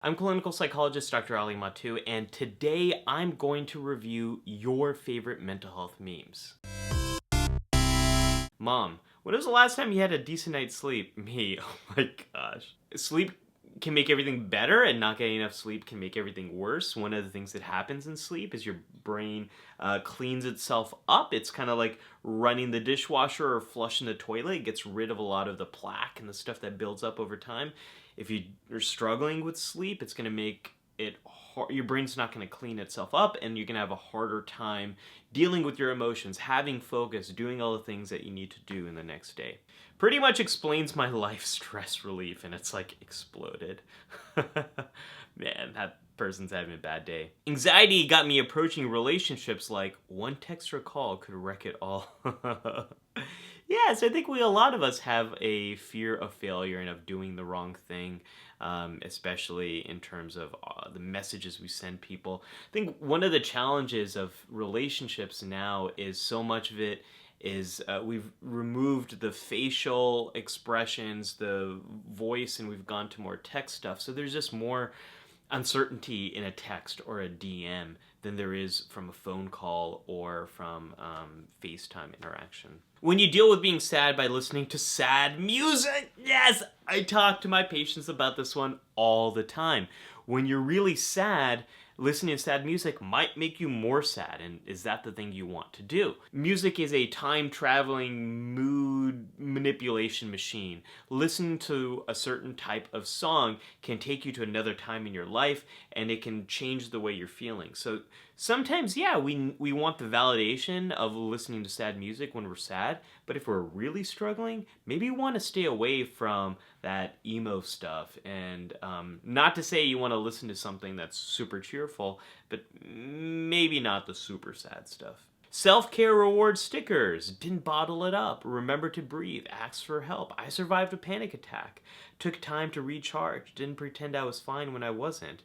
I'm clinical psychologist Dr. Ali Mattu, and today I'm going to review your favorite mental health memes. Mom, when was the last time you had a decent night's sleep? Me, oh my gosh. Sleep can make everything better, and not getting enough sleep can make everything worse. One of the things that happens in sleep is your brain cleans itself up. It's kind of like running the dishwasher or flushing the toilet. It gets rid of a lot of the plaque and the stuff that builds up over time. If you're struggling with sleep, it's going to make it hard. Your brain's not going to clean itself up, and you're going to have a harder time dealing with your emotions, having focus, doing all the things that you need to do in the next day. Pretty much explains my life stress relief, and it's like exploded. Man, that person's having a bad day. Anxiety got me approaching relationships like one text or call could wreck it all. Yes, I think a lot of us have a fear of failure and of doing the wrong thing, especially in terms of the messages we send people. I think one of the challenges of relationships now is so much of it is we've removed the facial expressions, the voice, and we've gone to more text stuff. So there's just more uncertainty in a text or a DM than there is from a phone call or from FaceTime interaction. When you deal with being sad by listening to sad music, yes, I talk to my patients about this one all the time. When you're really sad, listening to sad music might make you more sad, and is that the thing you want to do? Music is a time-traveling mood manipulation machine. Listening to a certain type of song can take you to another time in your life, and it can change the way you're feeling. So sometimes, yeah, we want the validation of listening to sad music when we're sad, but if we're really struggling, maybe we want to stay away from that emo stuff. And not to say you want to listen to something that's super cheerful, but maybe not the super sad stuff. Self-care reward stickers. Didn't bottle it up. Remember to breathe. Ask for help. I survived a panic attack. Took time to recharge. Didn't pretend I was fine when I wasn't.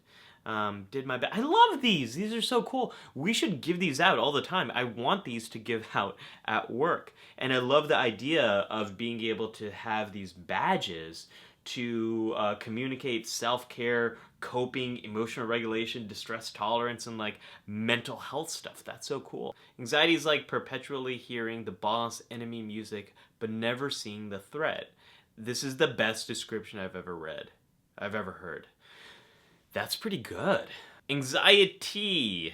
Did my best. I love these. These are so cool. We should give these out all the time. I want these to give out at work. And I love the idea of being able to have these badges to communicate self-care, coping, emotional regulation, distress tolerance, and like mental health stuff. That's so cool. Anxiety is like perpetually hearing the boss enemy music, but never seeing the threat. This is the best description I've ever heard. That's pretty good. Anxiety.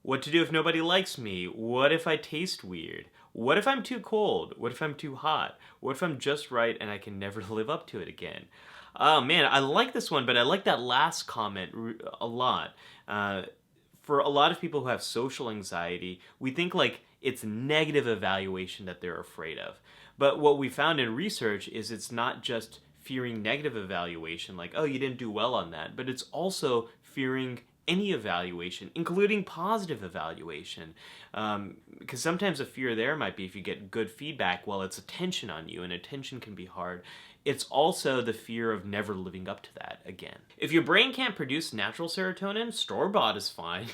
What to do if nobody likes me? What if I taste weird? What if I'm too cold? What if I'm too hot? What if I'm just right and I can never live up to it again? Oh man, I like this one, but I like that last comment a lot. For a lot of people who have social anxiety, we think like it's negative evaluation that they're afraid of. But what we found in research is it's not just fearing negative evaluation, like, oh, you didn't do well on that, but it's also fearing any evaluation, including positive evaluation. Because sometimes a fear there might be if you get good feedback, well, it's attention on you, and attention can be hard. It's also the fear of never living up to that again. If your brain can't produce natural serotonin, store-bought is fine.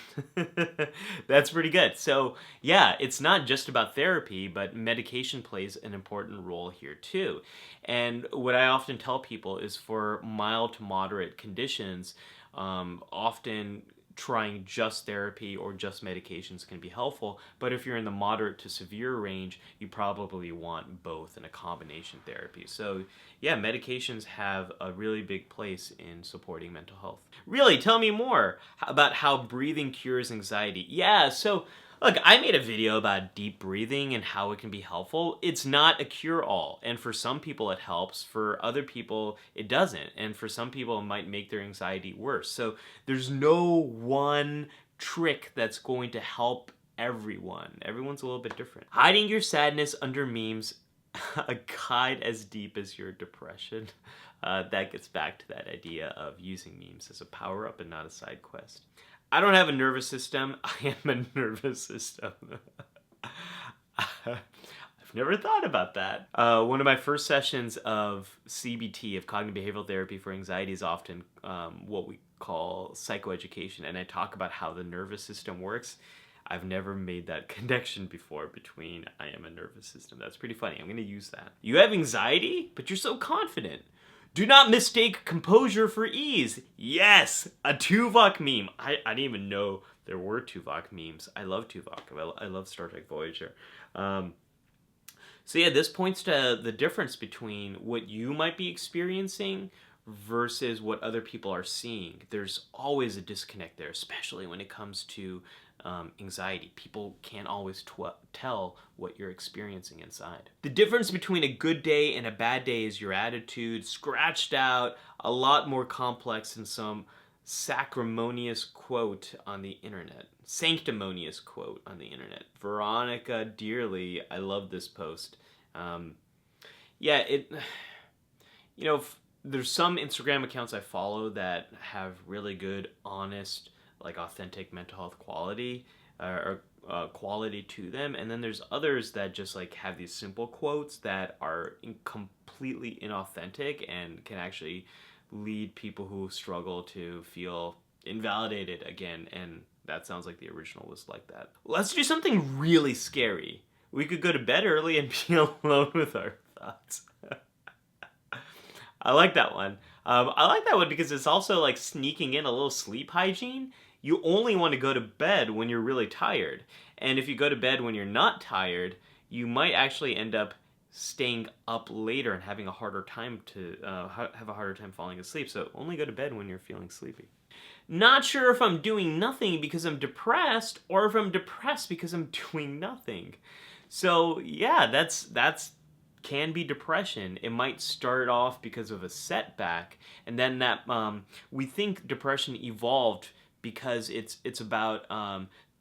That's pretty good. So yeah, it's not just about therapy, but medication plays an important role here too. And what I often tell people is for mild to moderate conditions, often trying just therapy or just medications can be helpful, but if you're in the moderate to severe range, you probably want both in a combination therapy. So yeah, medications have a really big place in supporting mental health. Really, tell me more about how breathing cures anxiety. Yeah, so look, I made a video about deep breathing and how it can be helpful. It's not a cure-all, and for some people it helps, for other people it doesn't, and for some people it might make their anxiety worse. So there's no one trick that's going to help everyone. Everyone's a little bit different. Hiding your sadness under memes, a guide as deep as your depression. That gets back to that idea of using memes as a power-up and not a side quest. I don't have a nervous system. I am a nervous system. I've never thought about that. One of my first sessions of CBT, of cognitive behavioral therapy for anxiety, is often what we call psychoeducation, and I talk about how the nervous system works. I've never made that connection before between I am a nervous system. That's pretty funny. I'm going to use that. You have anxiety, but you're so confident. Do not mistake composure for ease. Yes, a Tuvok meme. I didn't even know there were Tuvok memes. I love Tuvok. I love Star Trek Voyager. So yeah, this points to the difference between what you might be experiencing versus what other people are seeing. There's always a disconnect there, especially when it comes to anxiety. People can't always tell what you're experiencing inside. The difference between a good day and a bad day is your attitude, scratched out, a lot more complex than some sacrimonious quote on the internet. Sanctimonious quote on the internet. Veronica Dearly, I love this post. There's some Instagram accounts I follow that have really good, honest, like authentic mental health quality quality to them, and then there's others that just like have these simple quotes that are completely inauthentic and can actually lead people who struggle to feel invalidated again, and that sounds like the original was like that. Let's do something really scary. We could go to bed early and be alone with our thoughts. I like that one. I like that one because it's also like sneaking in a little sleep hygiene. You only want to go to bed when you're really tired. And if you go to bed when you're not tired, you might actually end up staying up later and having a harder time to have a harder time falling asleep. So only go to bed when you're feeling sleepy. Not sure if I'm doing nothing because I'm depressed or if I'm depressed because I'm doing nothing. So yeah, that's can be depression. It might start off because of a setback, and then that we think depression evolved because it's about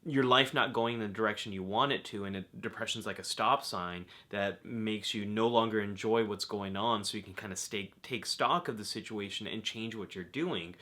your life not going in the direction you want it to, and depression's like a stop sign that makes you no longer enjoy what's going on, so you can kind of take stock of the situation and change what you're doing.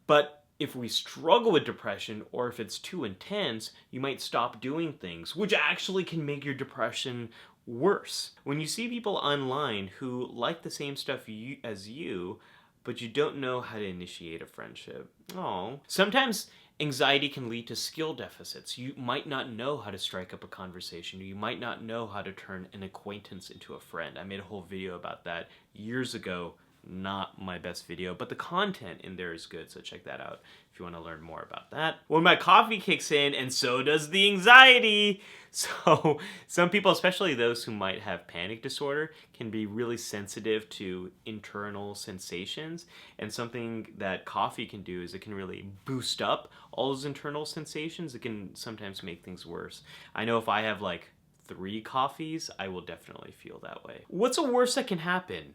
But if we struggle with depression, or if it's too intense, you might stop doing things, which actually can make your depression worse. When you see people online who like the same stuff as you, but you don't know how to initiate a friendship. Oh. Sometimes anxiety can lead to skill deficits. You might not know how to strike up a conversation. You might not know how to turn an acquaintance into a friend. I made a whole video about that years ago. Not my best video, but the content in there is good, so check that out if you want to learn more about that. When my coffee kicks in, and so does the anxiety. So some people, especially those who might have panic disorder, can be really sensitive to internal sensations, and something that coffee can do is it can really boost up all those internal sensations. It can sometimes make things worse. I know if I have like 3 coffees, I will definitely feel that way. What's the worst that can happen?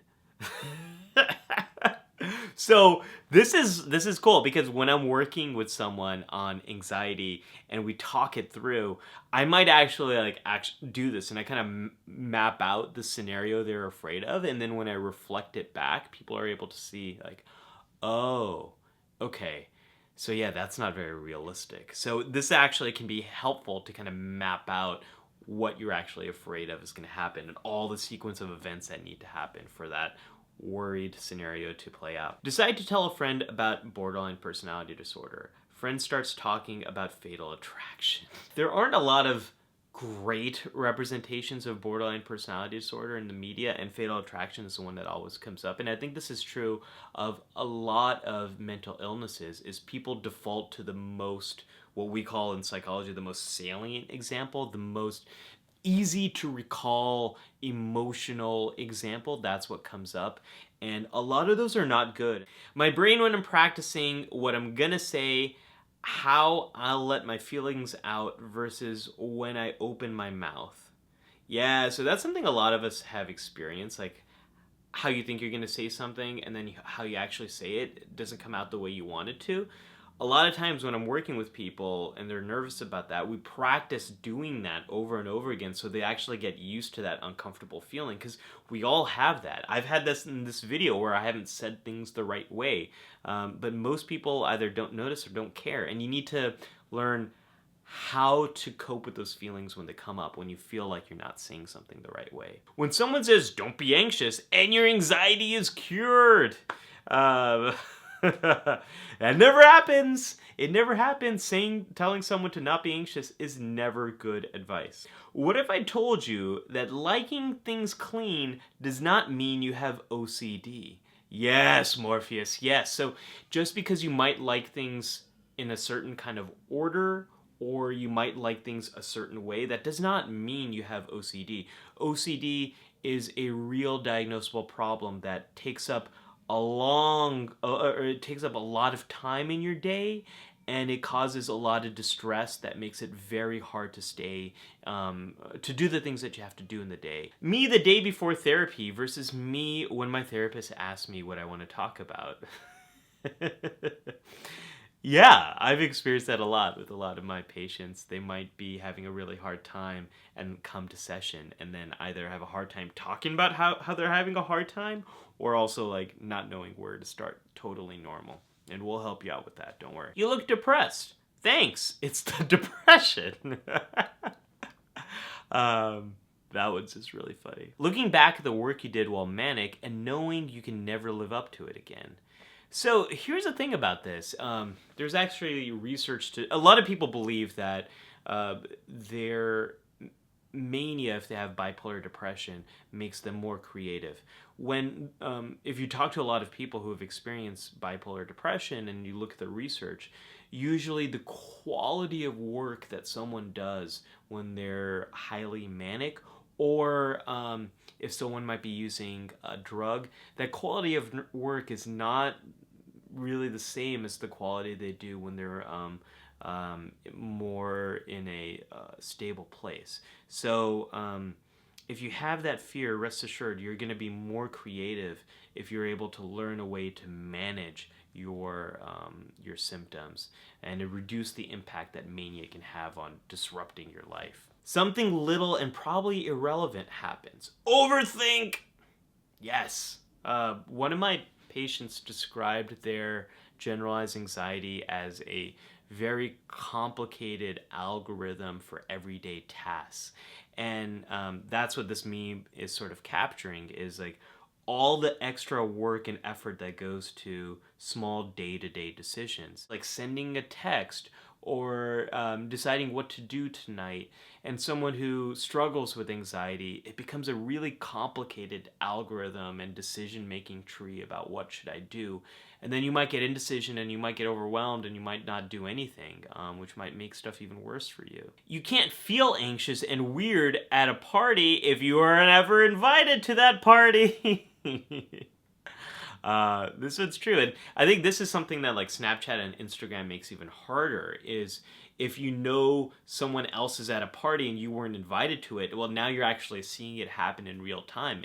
So this is cool because when I'm working with someone on anxiety and we talk it through, I might actually do this, and I kind of map out the scenario they're afraid of, and then when I reflect it back, people are able to see like, oh, okay, so yeah, that's not very realistic. So this actually can be helpful to kind of map out what you're actually afraid of is going to happen and all the sequence of events that need to happen for that worried scenario to play out. Decide to tell a friend about borderline personality disorder. Friend starts talking about fatal attraction. There aren't a lot of great representations of borderline personality disorder in the media, and fatal attraction is the one that always comes up. And I think this is true of a lot of mental illnesses, is people default to the most, what we call in psychology, the most salient example, the most easy to recall emotional example. That's what comes up, and a lot of those are not good. My brain, when I'm practicing what I'm gonna say, how I'll let my feelings out versus when I open my mouth. Yeah, so that's something a lot of us have experienced, like how you think you're gonna say something and then how you actually say it doesn't come out the way you want it to. A lot of times when I'm working with people and they're nervous about that, we practice doing that over and over again so they actually get used to that uncomfortable feeling, because we all have that. I've had this in this video where I haven't said things the right way, but most people either don't notice or don't care, and you need to learn how to cope with those feelings when they come up, when you feel like you're not saying something the right way. When someone says, "Don't be anxious," and your anxiety is cured. That never happens. It never happens. Telling someone to not be anxious is never good advice. What if I told you that liking things clean does not mean you have OCD? Yes, Morpheus. Yes. So just because you might like things in a certain kind of order, or you might like things a certain way, that does not mean you have OCD. OCD is a real diagnosable problem that takes up it takes up a lot of time in your day, and it causes a lot of distress that makes it very hard to stay, to do the things that you have to do in the day. Me the day before therapy versus me when my therapist asks me what I want to talk about. Yeah, I've experienced that a lot with a lot of my patients. They might be having a really hard time and come to session and then either have a hard time talking about how they're having a hard time, or also like not knowing where to start. Totally normal. And we'll help you out with that, don't worry. You look depressed. Thanks. It's the depression. That one's just really funny. Looking back at the work you did while manic and knowing you can never live up to it again. So here's the thing about this. There's actually research a lot of people believe that their mania, if they have bipolar depression, makes them more creative. When if you talk to a lot of people who have experienced bipolar depression and you look at the research, usually the quality of work that someone does when they're highly manic, or if someone might be using a drug, that quality of work is not really the same as the quality they do when they're more in a stable place. So if you have that fear, rest assured you're going to be more creative if you're able to learn a way to manage your symptoms and to reduce the impact that mania can have on disrupting your life. Something little and probably irrelevant happens. Overthink! Yes. One of my patients described their generalized anxiety as a very complicated algorithm for everyday tasks. And that's what this meme is sort of capturing, is like all the extra work and effort that goes to small day-to-day decisions, like sending a text or deciding what to do tonight. And someone who struggles with anxiety, it becomes a really complicated algorithm and decision-making tree about what should I do. And then you might get indecision and you might get overwhelmed and you might not do anything, which might make stuff even worse for you. You can't feel anxious and weird at a party if you aren't ever invited to that party. This one's true, and I think this is something that like Snapchat and Instagram makes even harder, is if you know someone else is at a party and you weren't invited to it, well, now you're actually seeing it happen in real time.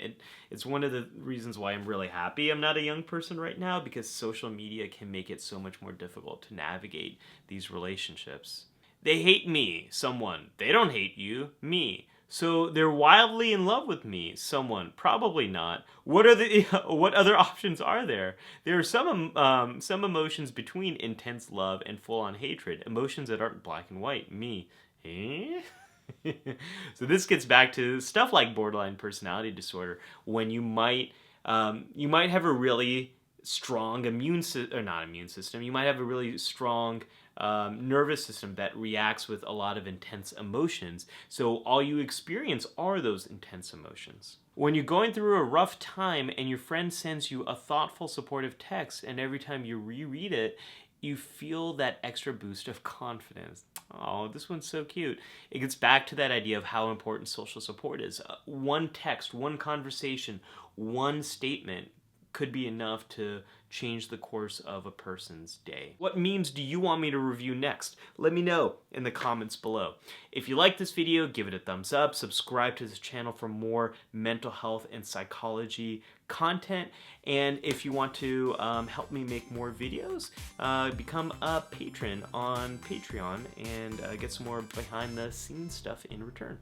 It's one of the reasons why I'm really happy I'm not a young person right now, because social media can make it so much more difficult to navigate these relationships. They hate me, someone. They don't hate you, me. So they're wildly in love with me, someone. Probably not. What other options are there? There are some emotions between intense love and full-on hatred. Emotions that aren't black and white. Me. Eh? So this gets back to stuff like borderline personality disorder, when you might have a really strong not immune system. You might have a really strong nervous system that reacts with a lot of intense emotions. So all you experience are those intense emotions. When you're going through a rough time and your friend sends you a thoughtful, supportive text, and every time you reread it, you feel that extra boost of confidence. Oh, this one's so cute. It gets back to that idea of how important social support is. One text, one conversation, one statement could be enough to change the course of a person's day. What memes do you want me to review next? Let me know in the comments below. If you like this video, give it a thumbs up, subscribe to this channel for more mental health and psychology content, and if you want to help me make more videos, become a patron on Patreon and get some more behind the scenes stuff in return.